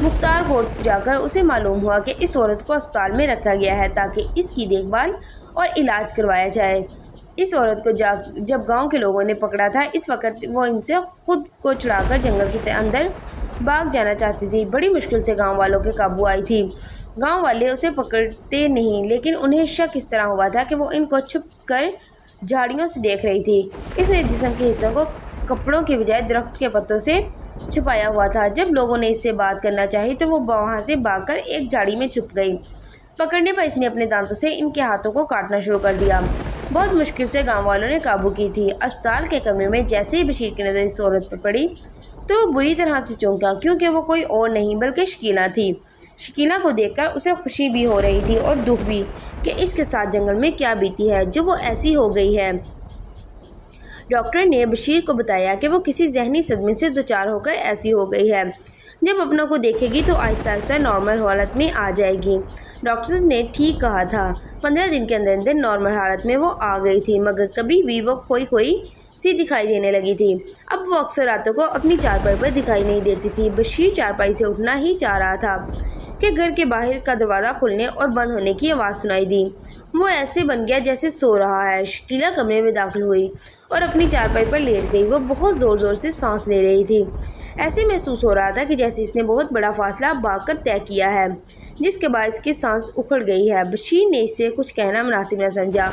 مختار کوٹ جا کر اسے معلوم ہوا کہ اس عورت کو اسپتال میں رکھا گیا ہے تاکہ اس کی دیکھ بھال اور علاج کروایا جائے۔ اس عورت کو جب گاؤں کے لوگوں نے پکڑا تھا، اس وقت وہ ان سے خود کو چھڑا کر جنگل کے اندر بھاگ جانا چاہتی تھی۔ بڑی مشکل سے گاؤں والوں کے قابو آئی تھی۔ گاؤں والے اسے پکڑتے نہیں، لیکن انہیں شک اس طرح ہوا تھا کہ وہ ان کو چھپ کر جھاڑیوں سے دیکھ رہی تھی۔ اس نے جسم کے حصوں کو کپڑوں کے بجائے درخت کے پتوں سے چھپایا ہوا تھا۔ جب لوگوں نے اس سے بات کرنا چاہی تو وہ وہاں سے بھاگ کر ایک جھاڑی میں چھپ گئی۔ پکڑنے پر اس نے اپنے دانتوں سے ان کے ہاتھوں کو کاٹنا شروع کر دیا۔ بہت مشکل سے گاؤں والوں نے قابو کی تھی۔ اسپتال کے کمرے میں جیسے ہی بشیر کی نظر اس عورت پر پڑی تو وہ بری طرح سے چونکا، کیونکہ وہ کوئی اور نہیں بلکہ شکیلہ تھی۔ شکیلہ کو دیکھ کر اسے خوشی بھی ہو رہی تھی اور دکھ بھی کہ اس کے ساتھ جنگل میں کیا بیتی ہے جو وہ ایسی ہو گئی ہے۔ ڈاکٹر نے بشیر کو بتایا کہ وہ کسی ذہنی صدمے سے دوچار ہو کر ایسی ہو گئی ہے۔ جب اپنوں کو دیکھے گی تو آہستہ آہستہ نارمل حالت میں آ جائے گی۔ ڈاکٹرز نے ٹھیک کہا تھا۔ 15 دن کے اندر اندر نارمل حالت میں وہ آ گئی تھی، مگر کبھی بھی وہ کھوئی سی دکھائی دینے لگی تھی۔ اب وہ اکثر راتوں کو اپنی چارپائی پر دکھائی نہیں دیتی تھی۔ بشیر چارپائی سے اٹھنا ہی چاہ رہا تھا کہ گھر کے باہر کا دروازہ کھلنے اور بند ہونے کی آواز سنائی دی۔ وہ ایسے بن گیا جیسے سو رہا ہے۔ شکیلہ کمرے میں داخل ہوئی اور اپنی چارپائی پر لیٹ گئی۔ وہ بہت زور زور سے سانس لے رہی تھی۔ ایسے محسوس ہو رہا تھا کہ جیسے اس نے بہت بڑا فاصلہ بھاگ کر طے کیا ہے، جس کے بعد اس کی سانس اکھڑ گئی ہے۔ بشیر نے اس سے کچھ کہنا مناسب نہ سمجھا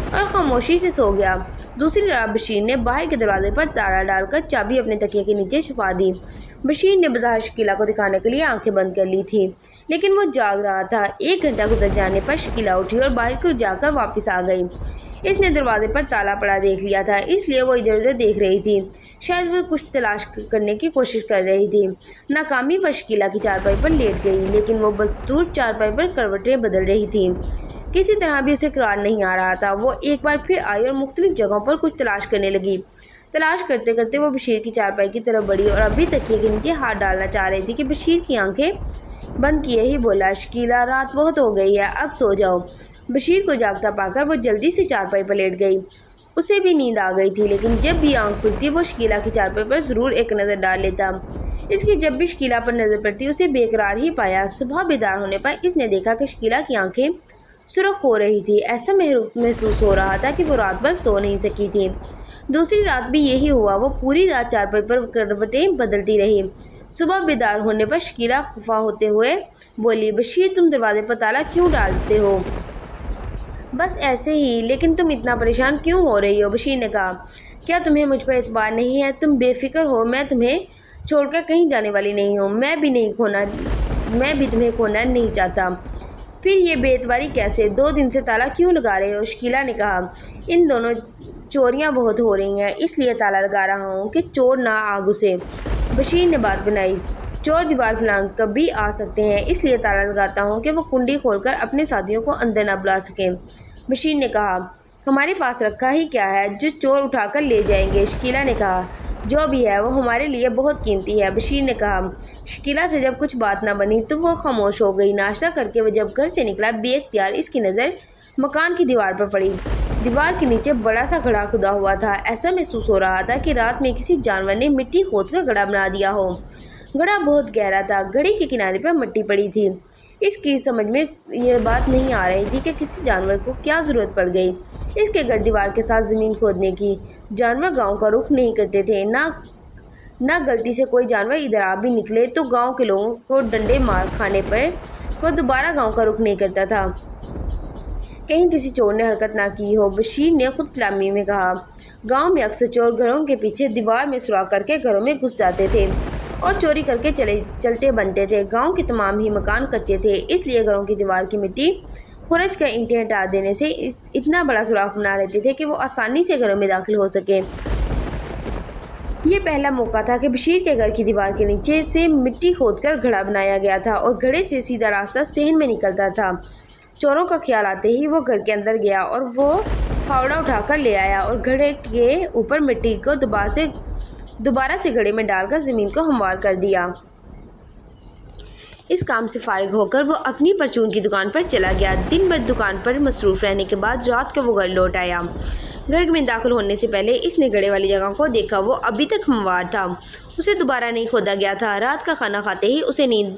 اور خاموشی سے سو گیا۔ دوسری رات بشیر نے باہر کے دروازے پر تالا ڈال کر چابی اپنے تکیے کے نیچے چھپا دی۔ بشیر نے بظاہر شکیلہ کو دکھانے کے لیے آنکھیں بند کر لی تھی، لیکن وہ جاگ رہا تھا۔ 1 گھنٹہ گزر جانے پر شکیلہ اٹھی اور باہر کو جا کر واپس آ گئی۔ اس نے دروازے پر تالا پڑا دیکھ لیا تھا، اس لیے وہ ادھر ادھر دیکھ رہی تھی، شاید وہ کچھ تلاش کرنے کی کوشش کر رہی تھی۔ ناکامی پر شکیلہ کی چارپائی پر لیٹ گئی، لیکن وہ بدستور چارپائی پر کروٹیں بدل رہی تھی۔ کسی طرح بھی اسے قرار نہیں آ رہا تھا۔ وہ ایک بار پھر آئی اور مختلف جگہوں پر کچھ تلاش کرنے لگی۔ تلاش کرتے کرتے وہ بشیر کی چارپائی کی طرف بڑھی اور ابھی تکیے کے نیچے ہاتھ ڈالنا چاہ رہی تھی کہ بشیر کی آنکھیں بند کیے ہی بولا، شکیلہ رات بہت ہو گئی ہے، اب سو جاؤ۔ بشیر کو جاگتا پا کر وہ جلدی سے چارپائی پر لیٹ گئی۔ اسے بھی نیند آ گئی تھی، لیکن جب بھی آنکھ کھلتی وہ شکیلہ کی چارپائی پر ضرور ایک نظر ڈال لیتا۔ اس کی جب بھی شکیلہ پر نظر پڑتی اسے بے قرار ہی پایا۔ صبح بیدار ہونے پر اس نے دیکھا کہ شکیلہ کی آنکھیں سرخ ہو رہی تھی۔ ایسا محسوس ہو رہا تھا کہ وہ رات بھر سو نہیں سکی تھی۔ دوسری رات بھی یہی ہوا۔ وہ پوری رات چارپائی پر کروٹیں بدلتی رہی۔ صبح بیدار ہونے پر شکیلہ خفا ہوتے ہوئے بولی، بشیر تم دروازے پر تالا کیوں ڈالتے ہو؟ بس ایسے ہی، لیکن تم اتنا پریشان کیوں ہو رہی ہو؟ بشیر نے کہا، کیا تمہیں مجھ پر اعتبار نہیں ہے؟ تم بے فکر ہو، میں تمہیں چھوڑ کر کہیں جانے والی نہیں ہوں۔ میں بھی تمہیں کھونا نہیں چاہتا۔ پھر یہ بے اعتباری کیسے؟ 2 دن سے تالا کیوں لگا رہے ہو؟ شکیلہ نے کہا، ان دونوں چوریاں بہت ہو رہی ہیں، اس لیے تالا لگا رہا ہوں کہ چور نہ آ گھسے۔ بشیر نے بات بنائی، چور دیوار پھلانگ کر بھی آ سکتے ہیں، اس لیے تالا لگاتا ہوں کہ وہ کنڈی کھول کر اپنے ساتھیوں کو اندر نہ بلا سکیں۔ بشیر نے کہا، ہمارے پاس رکھا ہی کیا ہے جو چور اٹھا کر لے جائیں گے؟ شکیلہ نے کہا، جو بھی ہے وہ ہمارے لیے بہت قیمتی ہے۔ بشیر نے کہا۔ شکیلہ سے جب کچھ بات نہ بنی تو وہ خاموش ہو گئی۔ ناشتہ کر کے وہ جب گھر سے نکلا، بے اختیار اس کی نظر مکان کی دیوار پر پڑی۔ دیوار کے نیچے بڑا سا گڑھا کھدا ہوا تھا۔ ایسا محسوس ہو رہا تھا کہ رات میں کسی جانور نے مٹی کھود کر گڑھا بنا دیا ہو۔ گڑھا بہت گہرا تھا، گڑھے کے کنارے پر مٹی پڑی تھی۔ اس کی سمجھ میں یہ بات نہیں آ رہی تھی کہ کسی جانور کو کیا ضرورت پڑ گئی اس کے گھر دیوار کے ساتھ زمین کھودنے کی۔ جانور گاؤں کا رخ نہیں کرتے تھے، نہ غلطی سے کوئی جانور ادھر آ بھی نکلے تو گاؤں کے لوگوں کو ڈنڈے مار کھانے پر وہ دوبارہ گاؤں کا رخ نہیں کرتا تھا۔ کہیں کسی چور نے حرکت نہ کی ہو، بشیر نے خود کلامی میں کہا۔ گاؤں میں اکثر چور گھروں کے پیچھے دیوار میں سوراخ کر کے گھروں میں گھس جاتے تھے اور چوری کر کے چلتے بنتے تھے۔ گاؤں کے تمام ہی مکان کچے تھے، اس لیے گھروں کی دیوار کی مٹی کھرچ کر اینٹیں ہٹا دینے سے اتنا بڑا سوراخ بنا لیتے تھے کہ وہ آسانی سے گھروں میں داخل ہو سکیں۔ یہ پہلا موقع تھا کہ بشیر کے گھر کی دیوار کے نیچے سے مٹی کھود کر گڑھا بنایا گیا تھا اور گڑھے سے سیدھا راستہ صحن میں نکلتا تھا۔ چوروں کا خیال آتے ہی وہ گھر کے اندر گیا اور وہ پھاوڑا اٹھا کر لے آیا اور گڑھے کے اوپر مٹی کو دوبارہ سے گڑھے میں ڈال کر زمین کو ہموار کر دیا۔ اس کام سے فارغ ہو کر وہ اپنی پرچون کی دکان پر چلا گیا۔ دن بھر دکان پر مصروف رہنے کے بعد رات کو وہ گھر لوٹ آیا۔ گھر میں داخل ہونے سے پہلے اس نے گڑھے والی جگہ کو دیکھا، وہ ابھی تک ہموار تھا، اسے دوبارہ نہیں کھودا گیا تھا۔ رات کا کھانا کھاتے ہی اسے نیند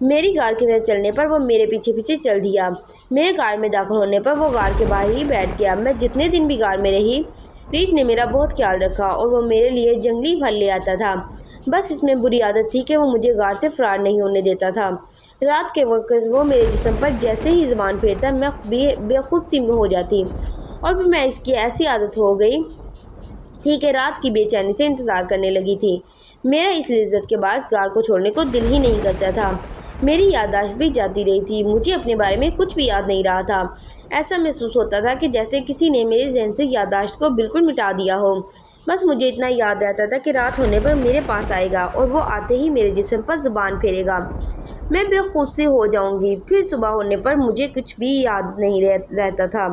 میری کار کی طرف چلنے پر وہ میرے پیچھے پیچھے چل دیا۔ میرے کار میں داخل ہونے پر وہ کار کے باہر ہی بیٹھ گیا۔ میں جتنے دن بھی کار میں رہی، ریچھ نے میرا بہت خیال رکھا اور وہ میرے لیے جنگلی پھل لے آتا تھا۔ بس اس میں بری عادت تھی کہ وہ مجھے کار سے فرار نہیں ہونے دیتا تھا۔ رات کے وقت وہ میرے جسم پر جیسے ہی زبان پھیرتا میں بے خود سی ہو جاتی، اور پھر میں اس کی ایسی عادت ہو گئی تھی کہ رات کی بے چینی سے انتظار کرنے لگی تھی۔ میرا اس لذت کے باعث کار کو چھوڑنے کو دل ہی نہیں کرتا تھا۔ میری یادداشت بھی جاتی رہی تھی، مجھے اپنے بارے میں کچھ بھی یاد نہیں رہا تھا۔ ایسا محسوس ہوتا تھا کہ جیسے کسی نے میرے ذہن سے یادداشت کو بالکل مٹا دیا ہو۔ بس مجھے اتنا یاد رہتا تھا کہ رات ہونے پر میرے پاس آئے گا اور وہ آتے ہی میرے جسم پر زبان پھیرے گا۔ میں بے خود سی ہو جاؤں گی۔ پھر صبح ہونے پر مجھے کچھ بھی یاد نہیں رہتا تھا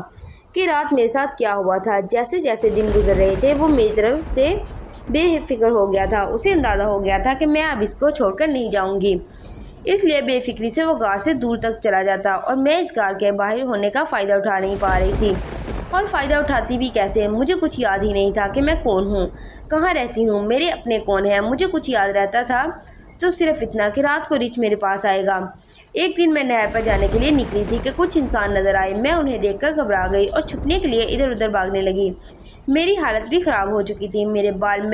کہ رات میرے ساتھ کیا ہوا تھا۔ جیسے جیسے دن گزر رہے تھے وہ میری طرف سے بے فکر ہو گیا تھا۔ اسے اندازہ ہو گیا تھا کہ میں اب اس کو چھوڑ کر نہیں جاؤں گی، اس لیے بے فکری سے وہ غار سے دور تک چلا جاتا اور میں اس غار کے باہر ہونے کا فائدہ اٹھا نہیں پا رہی تھی۔ اور فائدہ اٹھاتی بھی کیسے؟ مجھے کچھ یاد ہی نہیں تھا کہ میں کون ہوں، کہاں رہتی ہوں، میرے اپنے کون ہیں۔ مجھے کچھ یاد رہتا تھا تو صرف اتنا کہ رات کو ریچھ میرے پاس آئے گا۔ ایک دن میں نہر پر جانے کے لیے نکلی تھی کہ کچھ انسان نظر آئے۔ میں انہیں دیکھ کر گھبرا گئی اور چھپنے کے لیے ادھر ادھر بھاگنے لگی۔ میری حالت بھی خراب ہو چکی تھی، میرے بال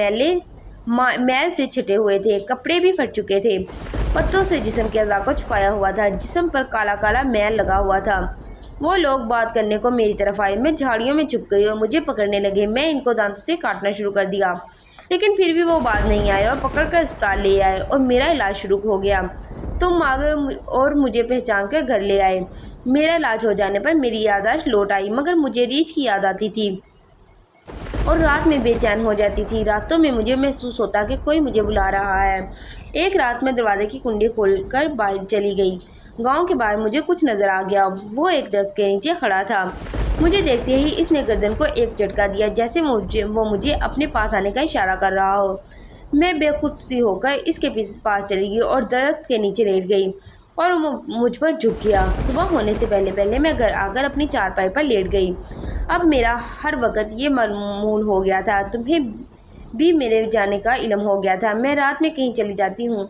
میل سے چھٹے ہوئے تھے، کپڑے بھی پھٹ چکے تھے، پتوں سے جسم کے اعضاء کو چھپایا ہوا تھا، جسم پر کالا کالا میل لگا ہوا تھا۔ وہ لوگ بات کرنے کو میری طرف آئے۔ میں جھاڑیوں میں چھپ گئی اور مجھے پکڑنے لگے۔ میں ان کو دانتوں سے کاٹنا شروع کر دیا، لیکن پھر بھی وہ باز نہیں آئے اور پکڑ کر اسپتال لے آئے اور میرا علاج شروع ہو گیا۔ تم آ گئے اور مجھے پہچان کر گھر لے آئے۔ میرا علاج ہو جانے پر میری یادداشت لوٹ آئی، مگر مجھے ریچھ کی یاد آتی تھی اور رات میں بے چین ہو جاتی تھی۔ راتوں میں مجھے محسوس ہوتا کہ کوئی مجھے بلا رہا ہے۔ ایک رات میں دروازے کی کنڈی کھول کر باہر چلی گئی۔ گاؤں کے باہر مجھے کچھ نظر آ گیا۔ وہ ایک درخت کے نیچے کھڑا تھا۔ مجھے دیکھتے ہی اس نے گردن کو ایک جھٹکا دیا، جیسے وہ مجھے اپنے پاس آنے کا اشارہ کر رہا ہو۔ میں بے خود سی ہو کر اس کے پاس چلی گئی اور درخت کے نیچے لیٹ گئی اور مجھ پر جھک گیا۔ صبح ہونے سے پہلے میں گھر آ کر اپنی چارپائی پر لیٹ گئی۔ اب میرا ہر وقت یہ معمول ہو گیا تھا۔ تمہیں بھی میرے جانے کا علم ہو گیا تھا۔ میں رات میں کہیں چلی جاتی ہوں،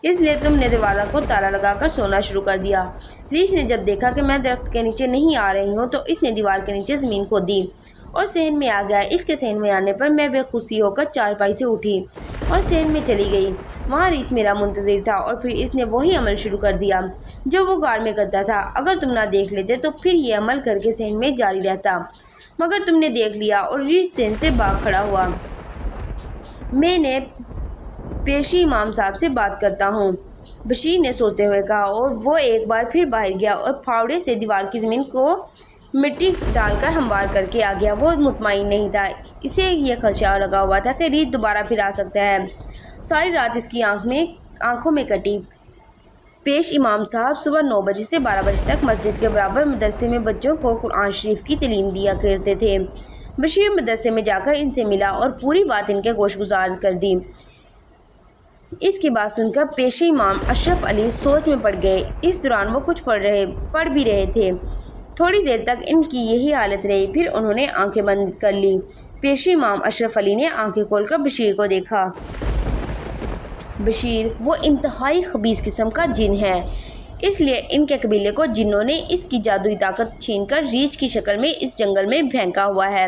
اس لیے تم نے دروازہ کو تالا لگا کر سونا شروع کر دیا۔ ریچھ نے جب دیکھا کہ میں درخت کے نیچے نہیں آ رہی ہوں تو اس نے دیوار کے نیچے زمین کھود دی اور صحن میں آ گیا۔ اس کے صحن میں آنے پر میں بے خوشی ہو کر چارپائی سے اٹھی اور صحن میں چلی گئی۔ وہاں ریچھ میرا منتظر تھا اور پھر اس نے وہی عمل شروع کر دیا جو وہ غار میں کرتا تھا۔ اگر تم نہ دیکھ لیتے تو پھر یہ عمل کر کے صحن میں جاری رہتا، مگر تم نے دیکھ لیا اور ریچھ صحن سے بھاگ کھڑا ہوا۔ میں نے پیشی امام صاحب سے بات کرتا ہوں، بشیر نے سوتے ہوئے کہا، اور وہ ایک بار پھر باہر گیا اور پھاوڑے سے دیوار کی زمین کو مٹی ڈال کر ہموار کر کے آ گیا۔ وہ مطمئن نہیں تھا، اسے یہ خدشہ لگا ہوا تھا کہ ریچھ دوبارہ پھر آ سکتا ہے۔ ساری رات اس کی آنکھوں میں کٹی۔ پیش امام صاحب صبح 9 بجے سے 12 بجے تک مسجد کے برابر مدرسے میں بچوں کو قرآن شریف کی تعلیم دیا کرتے تھے۔ بشیر مدرسے میں جا کر ان سے ملا اور پوری بات ان کے گوش گزار کر دی۔ اس کی بات سن کر پیشی امام اشرف علی سوچ میں پڑ گئے۔ اس دوران وہ کچھ پڑھ بھی رہے تھے۔ تھوڑی دیر تک ان کی یہی حالت رہی، پھر انہوں نے آنکھیں بند کر لی۔ پیشی امام اشرف علی نے آنکھیں کھول کر بشیر کو دیکھا۔ بشیر وہ انتہائی خبیث قسم کا جن ہے، اس لیے ان کے قبیلے کو جنوں نے اس کی جادوئی طاقت چھین کر ریچھ کی شکل میں اس جنگل میں پھینکا ہوا ہے۔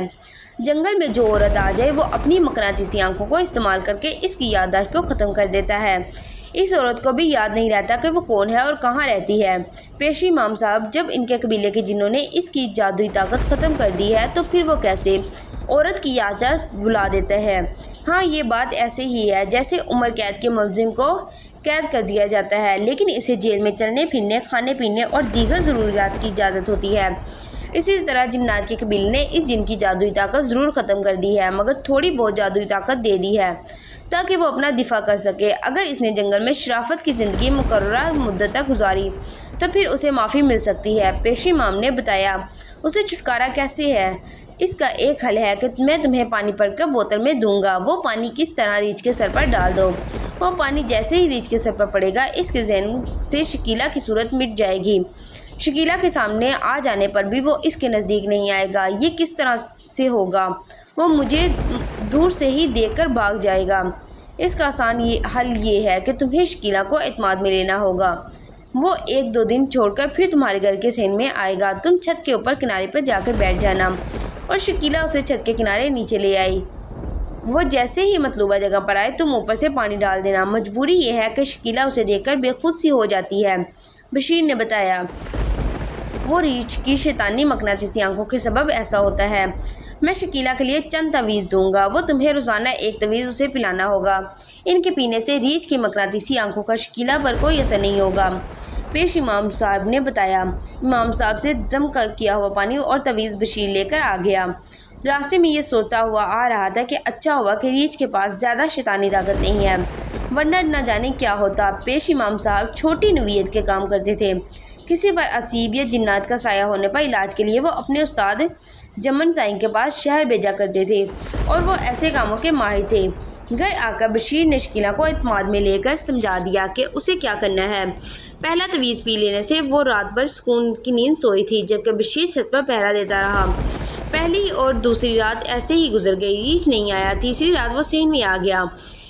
جنگل میں جو عورت آ جائے وہ اپنی مقناطیسی آنکھوں کو استعمال کر کے اس کی یادداشت کو ختم کر دیتا ہے۔ اس عورت کو بھی یاد نہیں رہتا کہ وہ کون ہے اور کہاں رہتی ہے۔ پیشی امام صاحب جب ان کے قبیلے کے جنوں نے اس کی جادوئی طاقت ختم کر دی ہے تو پھر وہ کیسے عورت کی یادداشت بلا دیتا ہے؟ ہاں، یہ بات ایسے ہی ہے جیسے عمر قید کے ملزم کو قید کر دیا جاتا ہے، لیکن اسے جیل میں چلنے پھرنے، کھانے پینے اور دیگر ضروریات کی اجازت ہوتی ہے۔ اسی طرح جنات کے قبیلے نے اس جن کی جادوئی طاقت ضرور ختم کر دی ہے، مگر تھوڑی بہت جادوئی طاقت دے دی ہے تاکہ وہ اپنا دفاع کر سکے۔ اگر اس نے جنگل میں شرافت کی زندگی مقررہ مدت تک گزاری تو پھر اسے معافی مل سکتی ہے۔ پیشی امام نے بتایا، اسے چھٹکارا کیسے ہے؟ اس کا ایک حل ہے کہ میں تمہیں پانی بھر کر بوتل میں دوں گا۔ وہ پانی کس طرح ریچھ کے سر پر ڈال دو۔ وہ پانی جیسے ہی ریچھ کے سر پر پڑے گا اس کے ذہن سے شکیلا کی صورت مٹ جائے گی۔ شکیلا کے سامنے آ جانے پر بھی وہ اس کے نزدیک نہیں آئے گا۔ یہ کس طرح سے ہوگا؟ وہ مجھے دور سے ہی دیکھ کر بھاگ جائے گا۔ اس کا آسان حل یہ ہے کہ تمہیں شکیلا کو اعتماد میں لینا ہوگا۔ وہ 1-2 دن چھوڑ کر پھر تمہارے گھر کے صحن میں آئے گا۔ تم چھت کے اوپر کنارے پر جا کر بیٹھ جانا۔ اور شکیلا اسے چھت کے کنارے نیچے لے آئی۔ وہ جیسے ہی مطلوبہ جگہ پر آئے تم اوپر سے پانی ڈال دینا۔ مجبوری یہ ہے کہ شکیلا اسے دیکھ کر بے خود سی ہو جاتی ہے، بشیر نے بتایا۔ وہ ریچھ کی شیطانی مقناطیسی آنکھوں کے سبب ایسا ہوتا ہے۔ میں شکیلا کے لیے چند تعویذ دوں گا۔ وہ تمہیں روزانہ ایک تعویذ اسے پلانا ہوگا۔ ان کے پینے سے ریچھ کی مقناطیسی آنکھوں کا شکیلا پر کوئی اثر نہیں ہوگا، پیش امام صاحب نے بتایا۔ امام صاحب سے دم کیا ہوا پانی اور تعویذ بشیر لے کر آ گیا۔ راستے میں یہ سوچتا ہوا آ رہا تھا کہ اچھا ہوا کہ ریچھ کے پاس زیادہ شیطانی طاقت نہیں ہے، ورنہ نہ جانے کیا ہوتا۔ پیش امام صاحب چھوٹی نوعیت کے کام کرتے تھے۔ کسی پر اسیب یا جنات کا سایہ ہونے پر علاج کے لیے وہ اپنے استاد جمن سائیں کے پاس شہر بھیجا کرتے تھے اور وہ ایسے کاموں کے ماہر تھے۔ گھر آ کر بشیر نے شکیلا کو اعتماد میں لے کر سمجھا دیا کہ اسے کیا کرنا ہے۔ پہلا تعویذ پی لینے سے وہ رات بھر سکون کی نیند سوئی تھی، جبکہ بشیر چھت پر پہرا دیتا رہا۔ پہلی اور دوسری رات ایسے ہی گزر گئی، ریچھ نہیں آیا۔ تیسری رات وہ صحن میں آ گیا۔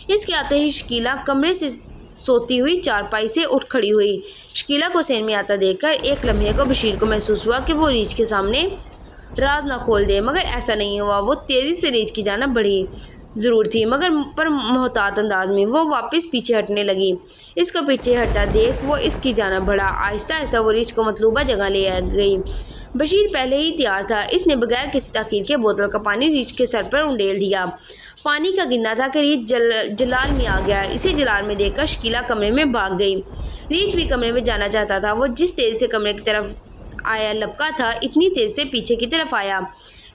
اس کے آتے ہی شکیلا کمرے سے سوتی ہوئی چارپائی سے اٹھ کھڑی ہوئی۔ شکیلا کو صحن میں آتا دیکھ کر ایک لمحے کو بشیر کو محسوس ہوا کہ وہ ریچھ کے سامنے راز نہ کھول دے، مگر ایسا نہیں ہوا۔ وہ تیزی سے ریچھ کی جانب بڑھی ضرور تھی، مگر پر محتاط انداز میں۔ وہ واپس پیچھے ہٹنے لگی۔ اس کو پیچھے ہٹتا دیکھ وہ اس کی جانب بڑھا۔ آہستہ آہستہ وہ ریچھ کو مطلوبہ جگہ لے گئی۔ بشیر پہلے ہی تیار تھا۔ اس نے بغیر کسی تاخیر کے بوتل کا پانی ریچھ کے سر پر انڈیل دیا۔ پانی کا گرنا تھا کہ ریچھ جلال میں آ گیا۔ اسے جلال میں دیکھ کر شکیلا کمرے میں بھاگ گئی۔ ریچھ بھی کمرے میں جانا چاہتا تھا۔ وہ جس تیزی سے کمرے کی طرف آیا لپکا تھا، اتنی تیز سے پیچھے کی طرف آیا۔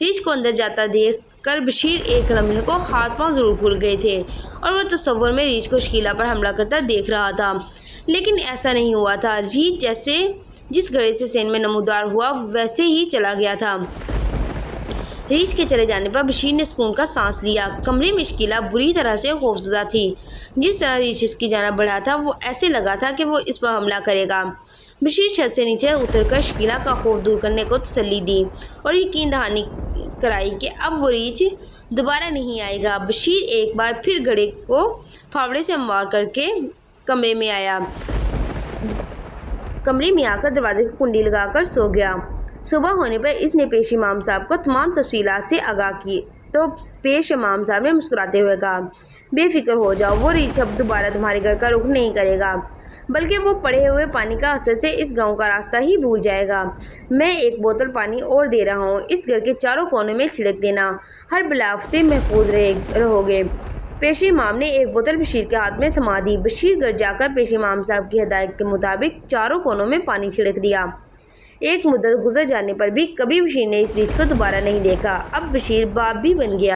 ریچھ کو اندر جاتا دیکھ کر بشیر ایک لمحے کو ہاتھ پاؤں ضرور پھول گئے تھے اور وہ تصور میں ریچھ کو شکیلا پر حملہ کرتا دیکھ رہا تھا، لیکن ایسا نہیں ہوا تھا۔ ریچھ جس گھڑی سے صحن میں نمودار ہوا ویسے ہی چلا گیا تھا۔ ریچھ کے چلے جانے پر بشیر نے سکون کا سانس لیا۔ کمرے میں شکیلا بری طرح سے خوفزدہ تھی۔ جس طرح ریچھ اس کی جانب بڑھا تھا وہ ایسے لگا تھا کہ وہ اس پر حملہ کرے گا۔ بشیر چھت سے نیچے اتر کر شکیلا کا خوف دور کرنے کو تسلی دی اور یقین دہانی کرائی کہ اب وہ ریچھ دوبارہ نہیں آئے گا۔ بشیر ایک بار پھر گھڑی کو پھاوڑے سے ہموار کر کے کمرے میں آ کر دروازے کی کنڈی لگا کر سو گیا۔ صبح ہونے پر اس نے پیش امام صاحب کو تمام تفصیلات سے آگاہ کی تو پیش امام صاحب نے مسکراتے ہوئے کہا، بے فکر ہو جاؤ، وہ ریچھ اب دوبارہ تمہارے گھر کا رخ نہیں کرے گا، بلکہ وہ پڑے ہوئے پانی کا اثر سے اس گاؤں کا راستہ ہی بھول جائے گا۔ میں ایک بوتل پانی اور دے رہا ہوں، اس گھر کے چاروں کونوں میں چھڑک دینا، ہر بلا سے محفوظ رہو گے۔ پیش امام نے ایک بوتل بشیر کے ہاتھ میں تھما دی۔ بشیر گھر جا کر پیش امام صاحب کی ہدایت کے مطابق چاروں کونوں میں پانی چھڑک دیا۔ ایک مدت گزر جانے پر بھی کبھی بشیر نے اس ریچھ کو دوبارہ نہیں دیکھا۔ اب بشیر باپ بھی بن گیا